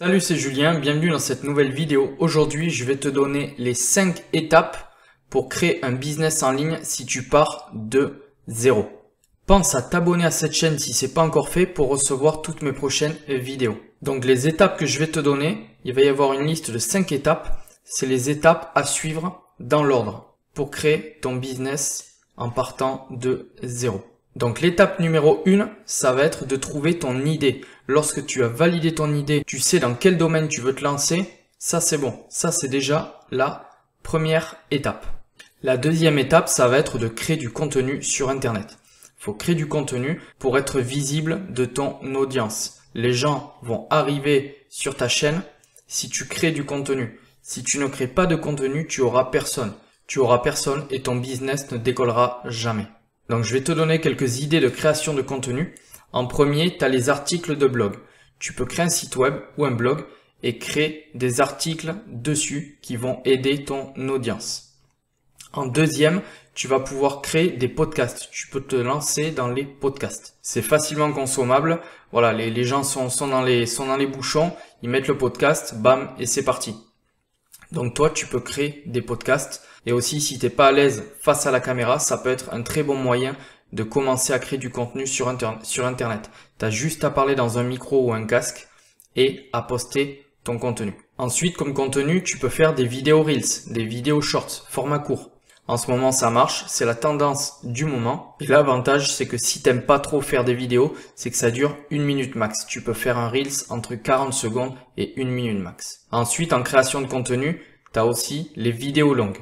Salut, c'est Julien, bienvenue dans cette nouvelle vidéo. Aujourd'hui, je vais te donner les 5 étapes pour créer un business en ligne si tu pars de zéro. Pense à t'abonner à cette chaîne si ce n'est pas encore fait pour recevoir toutes mes prochaines vidéos. Donc les étapes que je vais te donner, il va y avoir une liste de 5 étapes. C'est les étapes à suivre dans l'ordre pour créer ton business en partant de zéro. Donc l'étape numéro 1, ça va être de trouver ton idée. Lorsque tu as validé ton idée, tu sais dans quel domaine tu veux te lancer, ça c'est bon. Ça c'est déjà la première étape. La deuxième étape, ça va être de créer du contenu sur Internet. Il faut créer du contenu pour être visible de ton audience. Les gens vont arriver sur ta chaîne si tu crées du contenu. Si tu ne crées pas de contenu, tu auras personne. Tu auras personne et ton business ne décollera jamais. Donc je vais te donner quelques idées de création de contenu. En premier, tu as les articles de blog. Tu peux créer un site web ou un blog et créer des articles dessus qui vont aider ton audience. En deuxième, tu vas pouvoir créer des podcasts. Tu peux te lancer dans les podcasts. C'est facilement consommable. Voilà, les gens sont dans les bouchons, ils mettent le podcast, bam, et c'est parti. Donc toi, tu peux créer des podcasts. Et aussi, si tu n'es pas à l'aise face à la caméra, ça peut être un très bon moyen de commencer à créer du contenu sur Internet. Tu as juste à parler dans un micro ou un casque et à poster ton contenu. Ensuite, comme contenu, tu peux faire des vidéos Reels, des vidéos Shorts, format court. En ce moment, ça marche, c'est la tendance du moment. Et l'avantage, c'est que si tu n'aimes pas trop faire des vidéos, c'est que ça dure 1 minute max. Tu peux faire un Reels entre 40 secondes et 1 minute max. Ensuite, en création de contenu, tu as aussi les vidéos longues.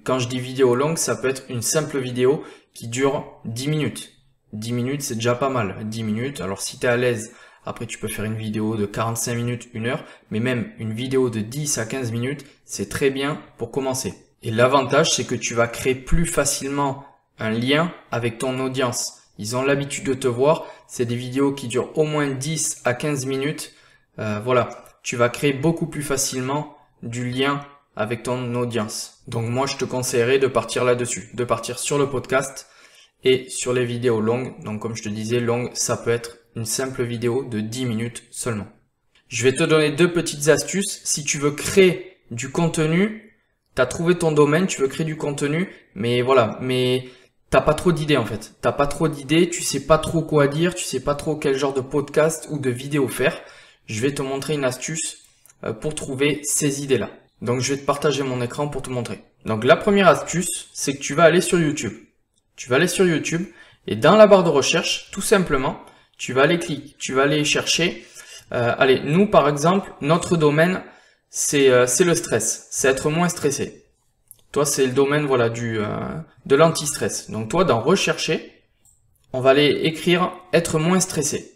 Quand je dis vidéo longue, ça peut être une simple vidéo qui dure 10 minutes. 10 minutes, c'est déjà pas mal. 10 minutes, alors si tu es à l'aise, après tu peux faire une vidéo de 45 minutes, 1 heure, mais même une vidéo de 10 à 15 minutes, c'est très bien pour commencer. Et l'avantage, c'est que tu vas créer plus facilement un lien avec ton audience. Ils ont l'habitude de te voir, c'est des vidéos qui durent au moins 10 à 15 minutes. Voilà, tu vas créer beaucoup plus facilement du lien avec ton audience. Donc moi, je te conseillerais de partir là-dessus, de partir sur le podcast et sur les vidéos longues. Donc comme je te disais, longue, ça peut être une simple vidéo de 10 minutes seulement. Je vais te donner 2 petites astuces. Si tu veux créer du contenu, tu as trouvé ton domaine, tu veux créer du contenu, mais voilà, mais t'as pas trop d'idées en fait. T'as pas trop d'idées, tu sais pas trop quoi dire, tu sais pas trop quel genre de podcast ou de vidéo faire. Je vais te montrer une astuce pour trouver ces idées-là. Donc je vais te partager mon écran pour te montrer. Donc la première astuce, c'est que tu vas aller sur YouTube. Tu vas aller sur YouTube et dans la barre de recherche, tout simplement, tu vas aller cliquer, tu vas aller chercher. Allez, nous par exemple, notre domaine, c'est le stress, c'est être moins stressé. Toi, c'est le domaine voilà de l'anti-stress. Donc toi, dans rechercher, on va aller écrire être moins stressé.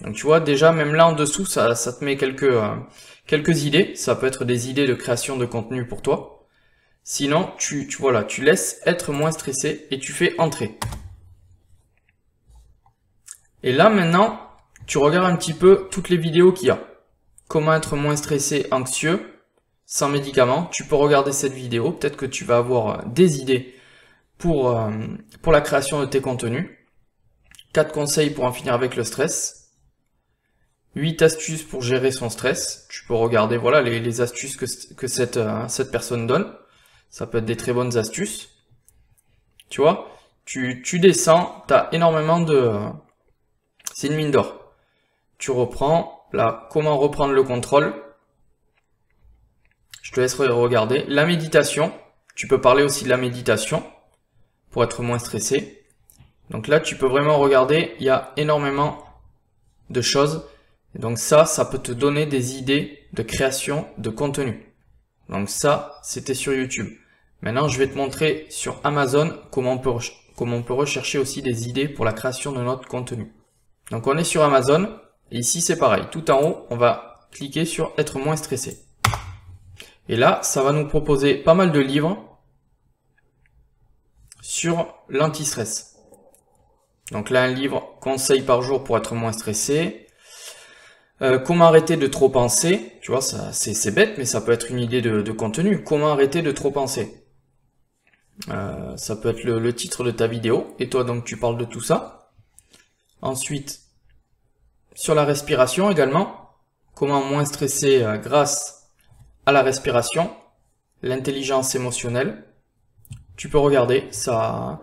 Donc tu vois déjà même là en dessous, ça te met quelques idées. Ça peut être des idées de création de contenu pour toi. Sinon, tu laisses être moins stressé et tu fais entrer. Et là maintenant, tu regardes un petit peu toutes les vidéos qu'il y a. Comment être moins stressé, anxieux, sans médicaments. Tu peux regarder cette vidéo. Peut-être que tu vas avoir des idées pour la création de tes contenus. 4 conseils pour en finir avec le stress. 8 astuces pour gérer son stress. Tu peux regarder voilà les astuces que cette personne donne. Ça peut être des très bonnes astuces. Tu vois, tu descends, tu as énormément de... C'est une mine d'or. Tu reprends, là, comment reprendre le contrôle. Je te laisse regarder. La méditation, tu peux parler aussi de la méditation pour être moins stressé. Donc là, tu peux vraiment regarder, il y a énormément de choses. Et donc ça peut te donner des idées de création de contenu. Donc ça, c'était sur YouTube. Maintenant, je vais te montrer sur Amazon comment on peut rechercher aussi des idées pour la création de notre contenu. Donc on est sur Amazon. Et ici, c'est pareil. Tout en haut, on va cliquer sur être moins stressé. Et là, ça va nous proposer pas mal de livres sur l'anti-stress. Donc là, un livre conseil par jour pour être moins stressé. Comment arrêter de trop penser, tu vois, c'est bête, mais ça peut être une idée de contenu. Comment arrêter de trop penser. Ça peut être le titre de ta vidéo, et toi donc tu parles de tout ça. Ensuite, sur la respiration également, comment moins stresser grâce à la respiration, l'intelligence émotionnelle. Tu peux regarder ça.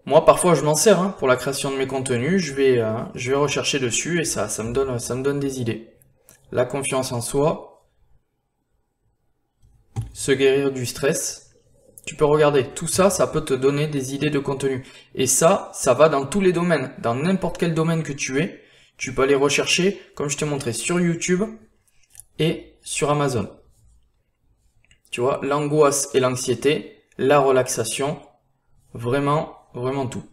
Moi, parfois, je m'en sers pour la création de mes contenus. Je vais rechercher dessus et ça me donne des idées. La confiance en soi, se guérir du stress. Tu peux regarder tout ça, ça peut te donner des idées de contenu. Et ça va dans tous les domaines. Dans n'importe quel domaine que tu es, tu peux aller rechercher, comme je t'ai montré, sur YouTube et sur Amazon. Tu vois, l'angoisse et l'anxiété, la relaxation, vraiment tout.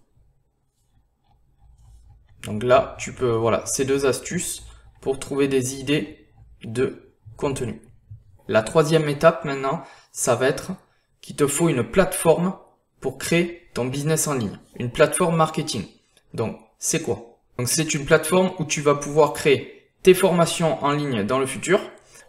Donc là, tu peux, voilà, ces 2 astuces pour trouver des idées de contenu. La 3e étape maintenant, ça va être qu'il te faut une plateforme pour créer ton business en ligne. Une plateforme marketing. Donc, c'est quoi? Donc, c'est une plateforme où tu vas pouvoir créer tes formations en ligne dans le futur.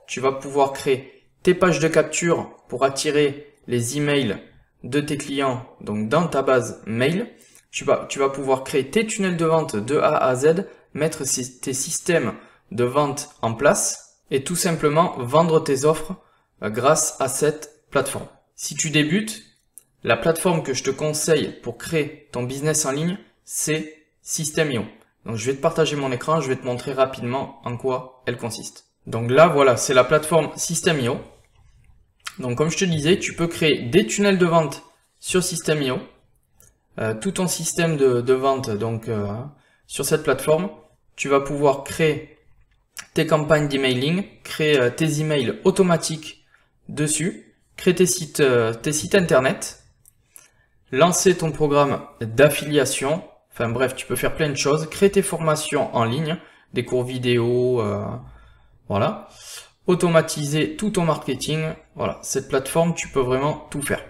Tu vas pouvoir créer tes pages de capture pour attirer les emails de tes clients, donc dans ta base mail. Tu vas pouvoir créer tes tunnels de vente de A à Z, mettre tes systèmes de vente en place et tout simplement vendre tes offres grâce à cette plateforme. Si tu débutes, la plateforme que je te conseille pour créer ton business en ligne, c'est System.io. Donc je vais te partager mon écran, je vais te montrer rapidement en quoi elle consiste. Donc là, voilà, c'est la plateforme System.io. Donc comme je te disais, tu peux créer des tunnels de vente sur System.io. Tout ton système de vente donc sur cette plateforme, tu vas pouvoir créer tes campagnes d'emailing, créer tes emails automatiques dessus, créer tes sites internet, lancer ton programme d'affiliation, enfin bref, tu peux faire plein de choses, créer tes formations en ligne, des cours vidéo, voilà, automatiser tout ton marketing, voilà, cette plateforme, tu peux vraiment tout faire.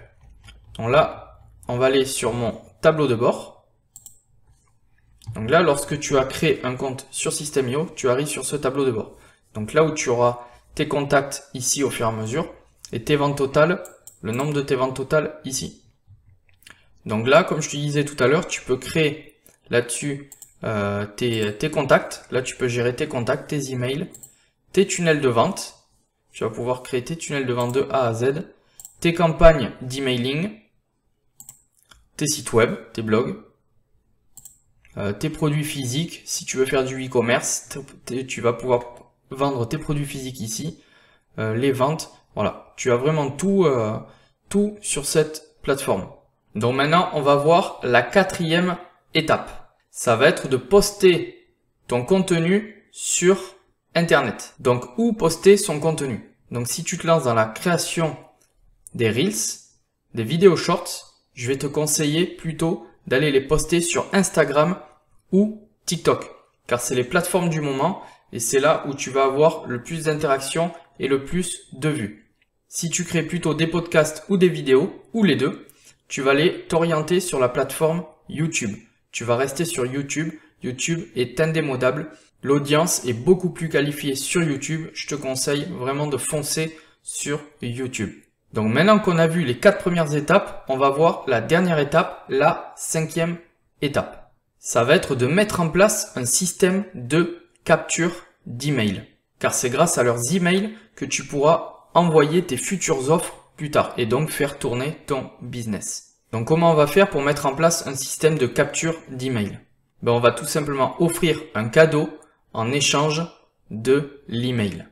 Donc là, on va aller sur mon tableau de bord. Donc là, lorsque tu as créé un compte sur System.io, tu arrives sur ce tableau de bord. Donc là où tu auras tes contacts ici au fur et à mesure, et tes ventes totales, le nombre de tes ventes totales ici. Donc là, comme je te disais tout à l'heure, tu peux créer là-dessus tes contacts. Là, tu peux gérer tes contacts, tes emails, tes tunnels de vente. Tu vas pouvoir créer tes tunnels de vente de A à Z, tes campagnes d'emailing, tes sites web, tes blogs, tes produits physiques. Si tu veux faire du e-commerce, tu vas pouvoir vendre tes produits physiques ici, les ventes. Voilà, tu as vraiment tout sur cette plateforme. Donc maintenant, on va voir la 4e étape. Ça va être de poster ton contenu sur Internet. Donc, où poster son contenu? Donc, si tu te lances dans la création des Reels, des vidéos shorts, je vais te conseiller plutôt d'aller les poster sur Instagram ou TikTok. Car c'est les plateformes du moment et c'est là où tu vas avoir le plus d'interactions et le plus de vues. Si tu crées plutôt des podcasts ou des vidéos, ou les deux, tu vas aller t'orienter sur la plateforme YouTube. Tu vas rester sur YouTube. YouTube est indémodable. L'audience est beaucoup plus qualifiée sur YouTube. Je te conseille vraiment de foncer sur YouTube. Donc maintenant qu'on a vu les 4 premières étapes, on va voir la dernière étape, la 5e étape. Ça va être de mettre en place un système de capture d'email. Car c'est grâce à leurs emails que tu pourras envoyer tes futures offres plus tard et donc faire tourner ton business. Donc comment on va faire pour mettre en place un système de capture d'email? On va tout simplement offrir un cadeau en échange de l'email.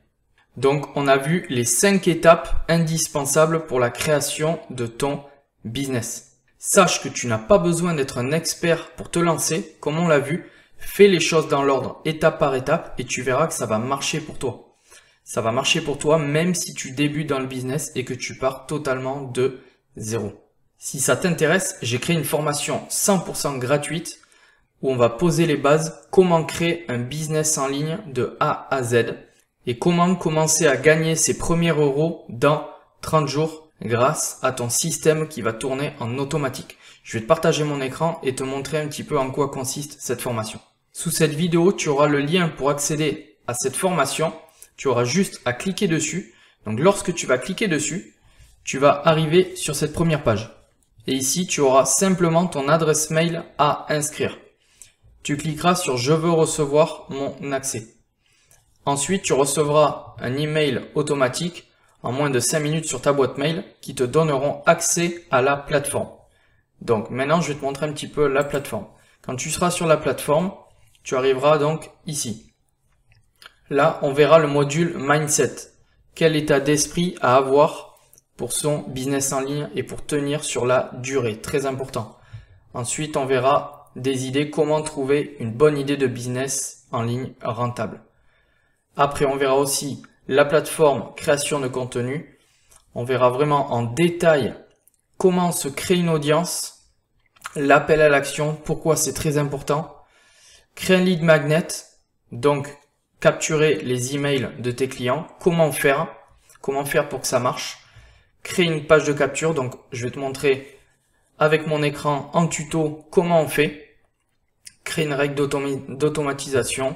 Donc on a vu les 5 étapes indispensables pour la création de ton business. Sache que tu n'as pas besoin d'être un expert pour te lancer, comme on l'a vu. Fais les choses dans l'ordre étape par étape et tu verras que ça va marcher pour toi. Ça va marcher pour toi même si tu débutes dans le business et que tu pars totalement de zéro. Si ça t'intéresse, j'ai créé une formation 100% gratuite où on va poser les bases, comment créer un business en ligne de A à Z et comment commencer à gagner ses premiers euros dans 30 jours grâce à ton système qui va tourner en automatique. Je vais te partager mon écran et te montrer un petit peu en quoi consiste cette formation. Sous cette vidéo, tu auras le lien pour accéder à cette formation. Tu auras juste à cliquer dessus. Donc lorsque tu vas cliquer dessus, tu vas arriver sur cette première page. Et ici, tu auras simplement ton adresse mail à inscrire. Tu cliqueras sur « Je veux recevoir mon accès ». Ensuite, tu recevras un email automatique en moins de 5 minutes sur ta boîte mail qui te donneront accès à la plateforme. Donc maintenant, je vais te montrer un petit peu la plateforme. Quand tu seras sur la plateforme, tu arriveras donc ici. Là, on verra le module Mindset. Quel état d'esprit à avoir pour son business en ligne et pour tenir sur la durée. Très important. Ensuite, on verra des idées, comment trouver une bonne idée de business en ligne rentable. Après, on verra aussi la plateforme création de contenu. On verra vraiment en détail comment se créer une audience, l'appel à l'action, pourquoi c'est très important, créer un lead magnet, donc capturer les emails de tes clients, comment faire pour que ça marche, créer une page de capture, donc je vais te montrer avec mon écran en tuto comment on fait, créer une règle d'automatisation,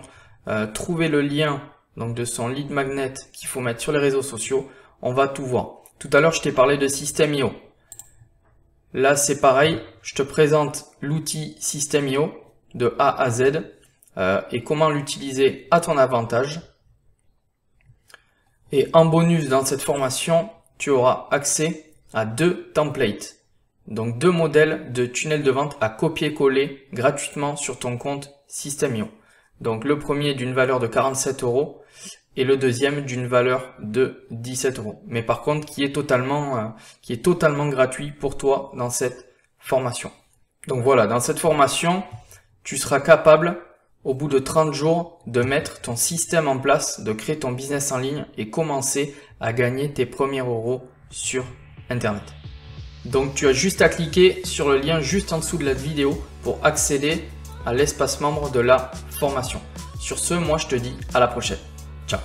trouver le lien donc de son lead magnet qu'il faut mettre sur les réseaux sociaux, on va tout voir. Tout à l'heure, je t'ai parlé de System.io. Là, c'est pareil, je te présente l'outil System.io de A à Z et comment l'utiliser à ton avantage. Et en bonus, dans cette formation, tu auras accès à 2 templates. Donc 2 modèles de tunnel de vente à copier-coller gratuitement sur ton compte System.io. Donc le premier d'une valeur de 47 € et le deuxième d'une valeur de 17 €. Mais par contre qui est totalement gratuit pour toi dans cette formation. Donc voilà, dans cette formation, tu seras capable au bout de 30 jours de mettre ton système en place, de créer ton business en ligne et commencer à gagner tes premiers euros sur Internet. Donc tu as juste à cliquer sur le lien juste en dessous de la vidéo pour accéder à l'espace membre de la formation. Sur ce, moi je te dis à la prochaine. Ciao.